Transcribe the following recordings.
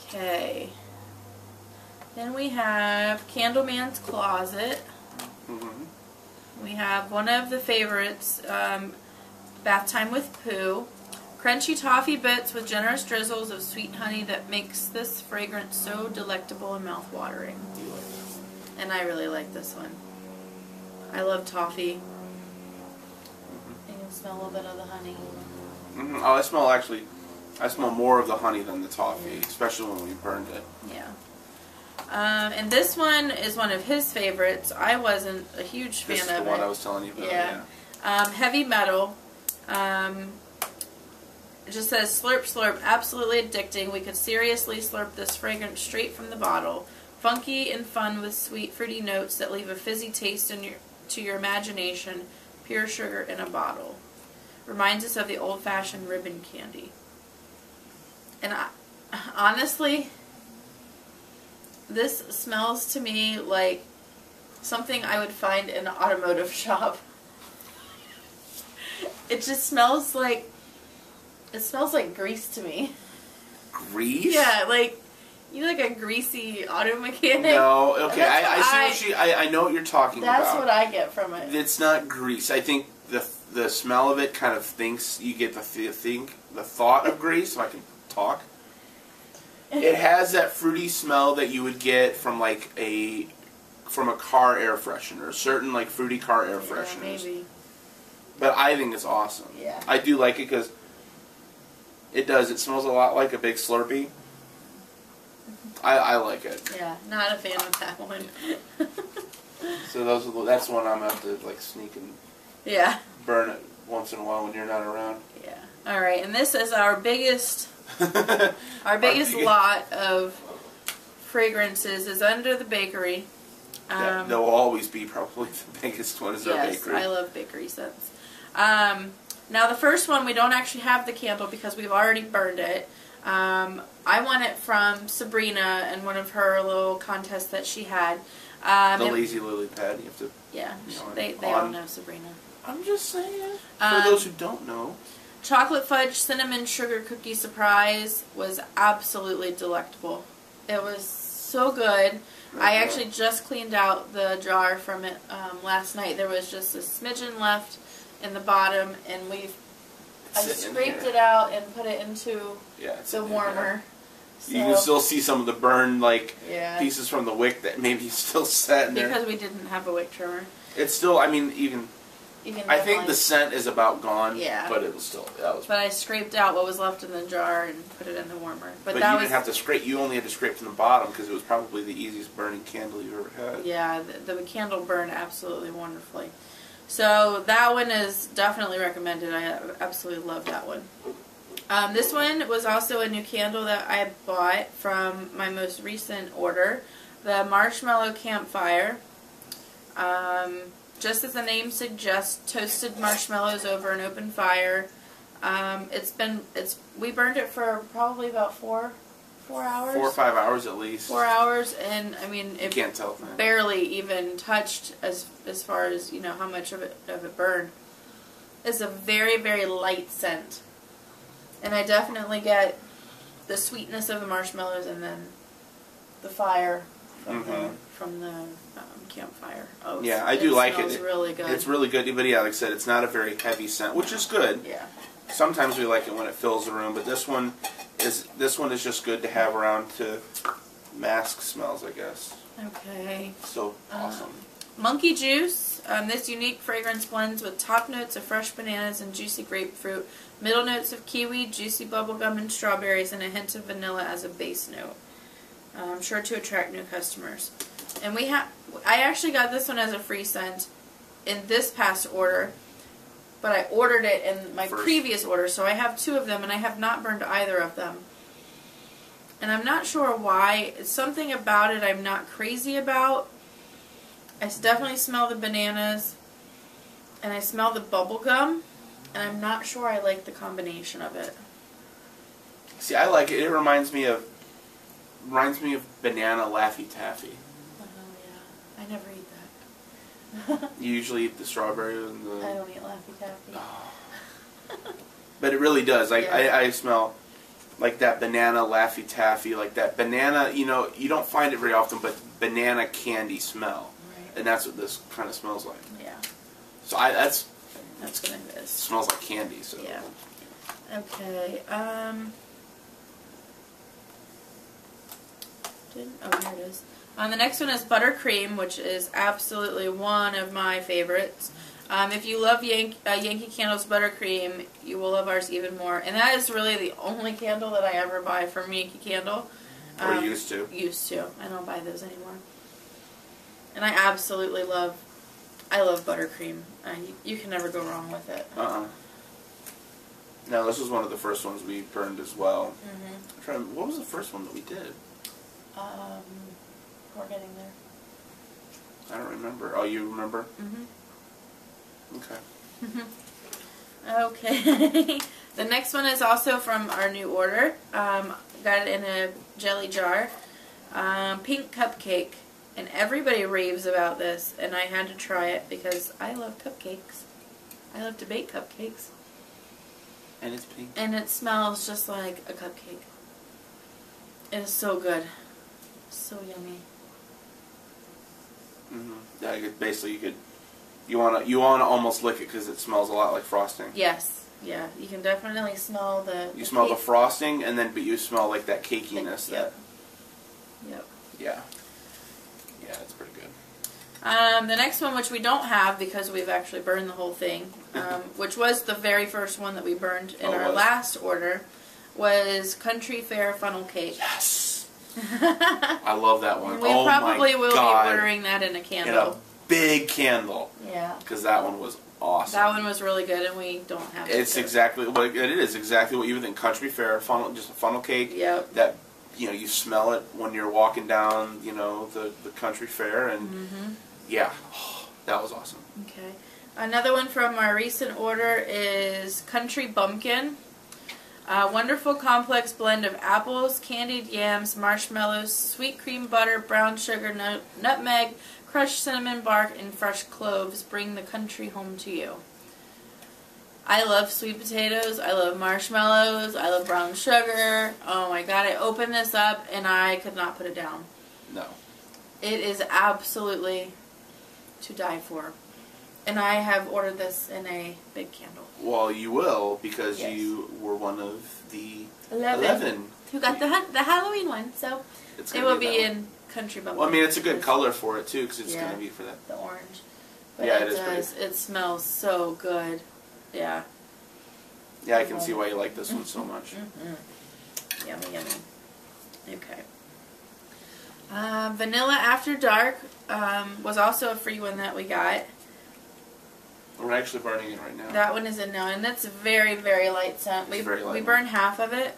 Okay. Then we have Candleman's Closet. We have one of the favorites, Bath Time with Pooh. Crunchy toffee bits with generous drizzles of sweet honey that makes this fragrance so delectable and mouth-watering. And I really like this one. I love toffee. You can smell a little bit of the honey. Oh, I smell more of the honey than the toffee, especially when we burned it. Yeah. And this one is one of his favorites. I wasn't a huge fan of it. This is the one I was telling you about. Yeah. Heavy metal. It just says, slurp, slurp, absolutely addicting. We could seriously slurp this fragrance straight from the bottle. Funky and fun with sweet, fruity notes that leave a fizzy taste to your imagination. Pure sugar in a bottle. Reminds us of the old-fashioned ribbon candy. And honestly, this smells to me like something I would find in an automotive shop. It just smells like... It smells like grease to me. Grease? Yeah, like, you like a greasy auto mechanic? No, okay, I know what you're talking about. That's what I get from it. It's not grease. I think the smell of it kind of thinks, you get the thought of grease, so I can talk. It has that fruity smell that you would get from like a car air freshener, certain like fruity car air fresheners. Maybe. But I think it's awesome. Yeah. I do like it because it does. It smells a lot like a big Slurpee. I like it. Yeah, not a fan of that one. So that's one I'm gonna have to like sneak and burn it once in a while when you're not around. Yeah. All right, and this is our biggest lot of fragrances is Under the Bakery. They'll always be probably the biggest one is our bakery. Yes, I love bakery scents. Now the first one, we don't actually have the candle because we've already burned it. I won it from Sabrina in one of her little contests that she had. The Lazy Lily Pad. You have to. Yeah, they all know Sabrina. I'm just saying. For those who don't know. Chocolate Fudge Cinnamon Sugar Cookie Surprise was absolutely delectable. It was so good. I actually just cleaned out the jar from it last night. There was just a smidgen left in the bottom, and I scraped it out and put it into the warmer. So, you can still see some of the burned pieces from the wick that maybe still sat in there. Because we didn't have a wick trimmer. It's still, I mean, even I think the scent is about gone. Yeah. But it was still, But I scraped out what was left in the jar and put it in the warmer. But you didn't have to scrape. You only had to scrape from the bottom because it was probably the easiest burning candle you've ever had. Yeah, the candle burned absolutely wonderfully. So that one is definitely recommended. I absolutely love that one. This one was also a new candle that I bought from my most recent order. The Marshmallow Campfire. Just as the name suggests, toasted marshmallows over an open fire. We burned it for probably about 4 hours. 4 or 5 hours at least. 4 hours, and I mean, it can't tell, man. Barely even touched as far as how much of it burned. It's a very, very light scent, and I definitely get the sweetness of the marshmallows and then the fire from the campfire. Oh, yeah, I do like it. It's really good. It's really good, but yeah, like I said, it's not a very heavy scent, which is good. Yeah. Sometimes we like it when it fills the room, but this one is just good to have around to mask smells, I guess. Okay. So awesome. Monkey Juice. This unique fragrance blends with top notes of fresh bananas and juicy grapefruit, middle notes of kiwi, juicy bubblegum and strawberries, and a hint of vanilla as a base note. I'm sure to attract new customers. And I actually got this one as a free scent in this past order, but I ordered it in my previous order, so I have 2 of them, and I have not burned either of them. And I'm not sure why. It's something about it I'm not crazy about. I definitely smell the bananas, and I smell the bubble gum, and I'm not sure I like the combination of it. See, I like it. It reminds me of banana Laffy Taffy. Oh yeah, I never eat that. You usually eat the strawberry and the... I don't eat Laffy Taffy. Oh. But it really does. Like I smell like that banana Laffy Taffy, like that banana, you know, you don't find it very often, but banana candy smell. Right. And that's what this kind of smells like. Yeah. So that's what it is. It smells like candy, so. Yeah. Okay, here it is. The next one is buttercream, which is absolutely one of my favorites. If you love Yankee Candle's buttercream, you will love ours even more. And that is really the only candle that I ever buy from Yankee Candle. Or used to. Used to. I don't buy those anymore. And I absolutely love buttercream. You can never go wrong with it. No, this was one of the first ones we burned as well. Mm-hmm. What was the first one that we did? We're getting there. I don't remember. Oh, you remember? Mm-hmm. Okay. Okay. The next one is also from our new order. Got it in a jelly jar. Pink Cupcake. And everybody raves about this, and I had to try it because I love cupcakes. I love to bake cupcakes. And it's pink. And it smells just like a cupcake. It is so good. So yummy. Yeah, basically you wanna almost lick it because it smells a lot like frosting. Yes. Yeah. You can definitely smell the. You smell the frosting, but you smell like that cakiness. Yep. Yep. Yeah. Yeah, it's pretty good. The next one, which we don't have because we've actually burned the whole thing, which was the very first one that we burned in our last order, was Country Fair Funnel Cake. Yes! I love that one. We probably will be ordering that in a candle. In a big candle. Yeah. Because that one was awesome. That one was really good, and we don't have it. It's exactly what it is. Exactly what you would think. Country Fair funnel, just a funnel cake. Yep. That, you know, you smell it when you're walking down, you know, the country fair, and yeah, that was awesome. Okay. Another one from our recent order is Country Bumpkin. A wonderful complex blend of apples, candied yams, marshmallows, sweet cream butter, brown sugar, nutmeg, crushed cinnamon bark, and fresh cloves bring the country home to you. I love sweet potatoes, I love marshmallows, I love brown sugar. Oh my god, I opened this up and I could not put it down. No. It is absolutely to die for. And I have ordered this in a big candle. Well, you will, because you were one of the 11 who got the Halloween one, so it will be in Country Bumpkin. Well, I mean, it's a good color for it, too, because it's going to be for that. The orange. But yeah, it is pretty. It smells so good. Yeah. Yeah, I can see why you like this one so much. Yummy, yummy. Okay. Vanilla After Dark was also a free one that we got. We're actually burning it right now. That one is in now, and that's very, very light scent. We burned half of it.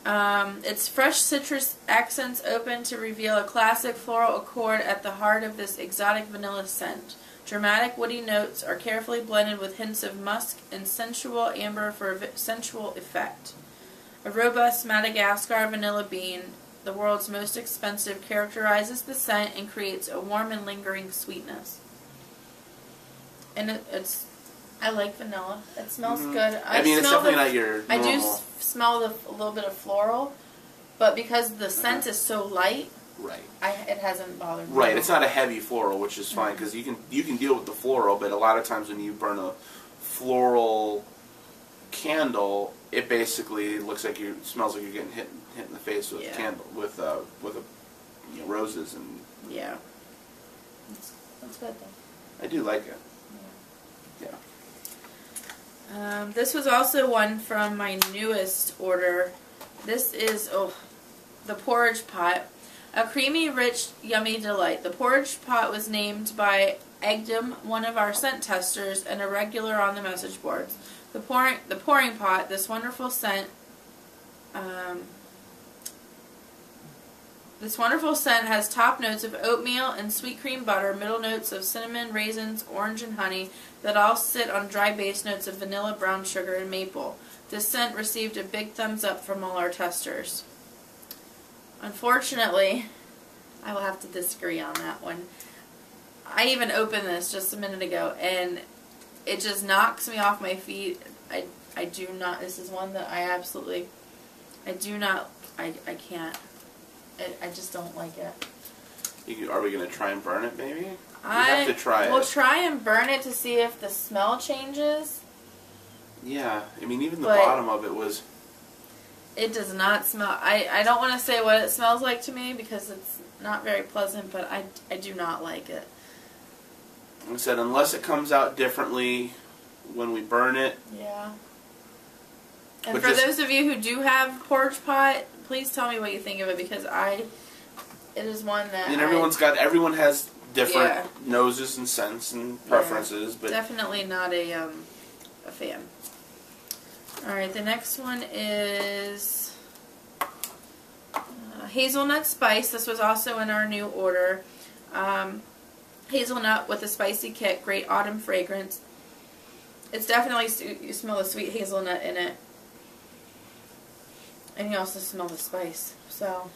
It's fresh citrus accents open to reveal a classic floral accord at the heart of this exotic vanilla scent. Dramatic woody notes are carefully blended with hints of musk and sensual amber for a sensual effect. A robust Madagascar vanilla bean, the world's most expensive, characterizes the scent and creates a warm and lingering sweetness. And I like vanilla. It smells good. I mean, it's definitely not your normal. I do smell a little bit of floral, but because the scent is so light, it hasn't bothered me. Right, it's not a heavy floral, which is fine because you can deal with the floral, but a lot of times when you burn a floral candle, it basically looks like it smells like you're getting hit in the face with a candle with roses and that's good though. I do like it. Yeah. This was also one from my newest order. This is the Porridge Pot. A creamy, rich, yummy delight. The Porridge Pot was named by Egdom, one of our scent testers, and a regular on the message boards. The pouring pot, this wonderful scent, has top notes of oatmeal and sweet cream butter, middle notes of cinnamon, raisins, orange, and honey that all sit on dry base notes of vanilla, brown sugar, and maple. This scent received a big thumbs up from all our testers. Unfortunately, I will have to disagree on that one. I even opened this just a minute ago, and it just knocks me off my feet. I do not. This is one that I absolutely I do not, I can't. I just don't like it. Are we going to try and burn it, maybe? We have to try it. We'll try and burn it to see if the smell changes. Yeah, I mean, even the bottom of it was... It does not smell... I don't want to say what it smells like to me because it's not very pleasant, but I do not like it. Like I said, unless it comes out differently when we burn it. Yeah. And for those of you who do have Porridge Pot, please tell me what you think of it because it is one that and everyone has different noses and scents and preferences, but definitely not a fan. All right, the next one is Hazelnut Spice. This was also in our new order. Hazelnut with a spicy kick, great autumn fragrance. It's definitely, you smell the sweet hazelnut in it. And you also smell the spice. So,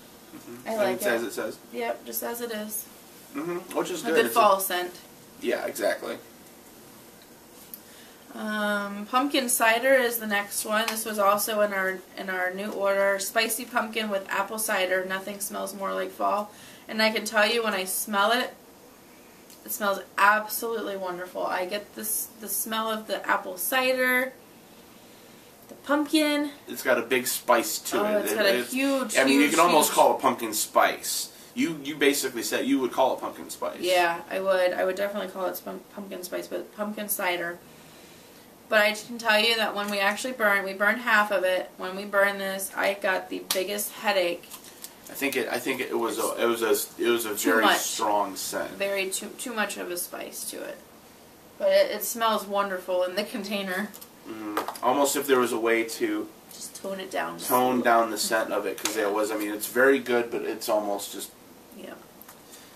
I like it. As it says. Yep, just as it is. Which is good. A good fall scent. Yeah, exactly. Pumpkin cider is the next one. This was also in our new order. Spicy pumpkin with apple cider. Nothing smells more like fall. And I can tell you when I smell it, it smells absolutely wonderful. I get the smell of the apple cider, the pumpkin. It's got a big spice to it. It's got a huge, I mean, you can almost call it pumpkin spice. You basically said you would call it pumpkin spice. Yeah, I would. I would definitely call it pumpkin spice, but pumpkin cider. But I can tell you that when we actually we burned half of it. When we burned this, I got the biggest headache. I think it was a very strong scent. Very too much of a spice to it. But it smells wonderful in the container. Almost if there was a way to just tone it down. Tone down the scent of it, because I mean, it's very good, but it's almost just. Yeah.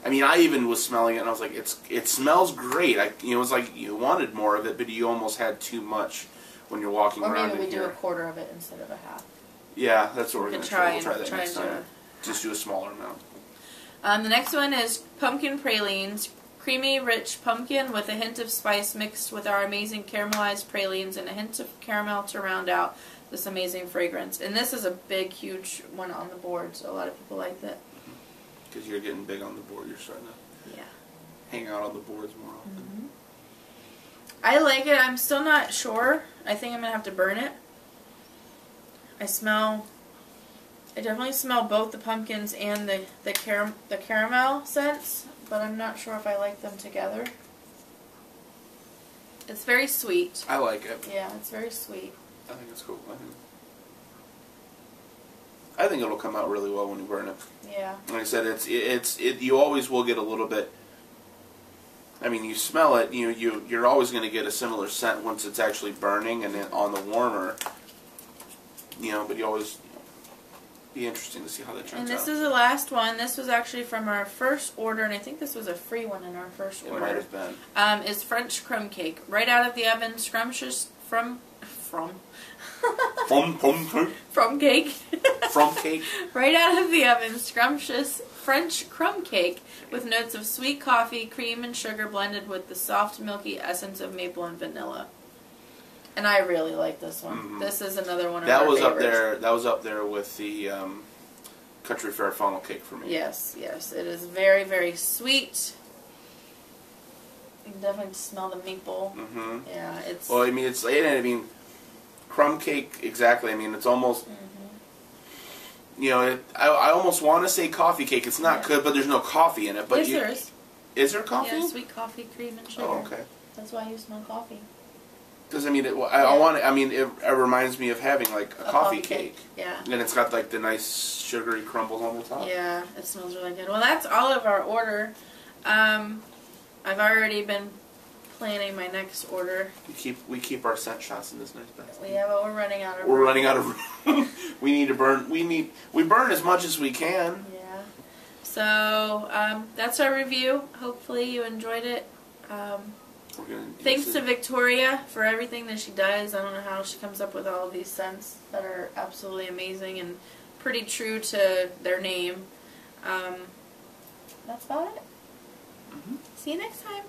I mean, I even was smelling it, and I was like, it smells great. It was like you wanted more of it, but you almost had too much when you're walking around in here. Or maybe we do a quarter of it instead of a half. Yeah, that's what we're going to try. We'll try that next time. time. Just do a smaller amount. The next one is pumpkin pralines. Creamy, rich pumpkin with a hint of spice mixed with our amazing caramelized pralines and a hint of caramel to round out this amazing fragrance. And this is a big, huge one on the board, so a lot of people like that. Because you're getting big on the board, you're starting to hang out on the boards more often. I like it. I'm still not sure. I think I'm going to have to burn it. I definitely smell both the pumpkins and the caramel scents, but I'm not sure if I like them together. It's very sweet. I like it. Yeah, it's very sweet. I think it's cool. I think it'll come out really well when you burn it. Yeah. Like I said, you always will get a little bit. I mean, you smell it. You're always going to get a similar scent once it's actually burning and then on the warmer. But you always. Be interesting to see how that turns out. And this is the last one. This was actually from our first order, and I think this was a free one in our first order. It might have been. Is French crumb cake. Right out of the oven, scrumptious from cake. From cake. Right out of the oven, scrumptious French crumb cake with notes of sweet coffee, cream, and sugar blended with the soft, milky essence of maple and vanilla. And I really like this one. This is another one of our favorites. That was up there with the Country Fair funnel cake for me. Yes, yes. It is very, very sweet. You can definitely smell the maple. Yeah, it's... Well, I mean, crumb cake, exactly. I mean, it's almost... I almost want to say coffee cake. It's not good, but there's no coffee in it. But yes, there is. Is there coffee? Yeah, sweet coffee, cream, and sugar. Oh, okay. That's why you smell coffee. Because it reminds me of having like a coffee cake. Yeah. And it's got like the nice sugary crumbles on the top. Yeah, it smells really good. Well, that's all of our order. I've already been planning my next order. We keep our scent shots in this nice basket. Yeah, but we're running out of room. We're running out of room. We need to burn. We burn as much as we can. Yeah. So that's our review. Hopefully you enjoyed it. Thanks to Victoria for everything that she does. I don't know how she comes up with all of these scents that are absolutely amazing and pretty true to their name. That's about it. See you next time.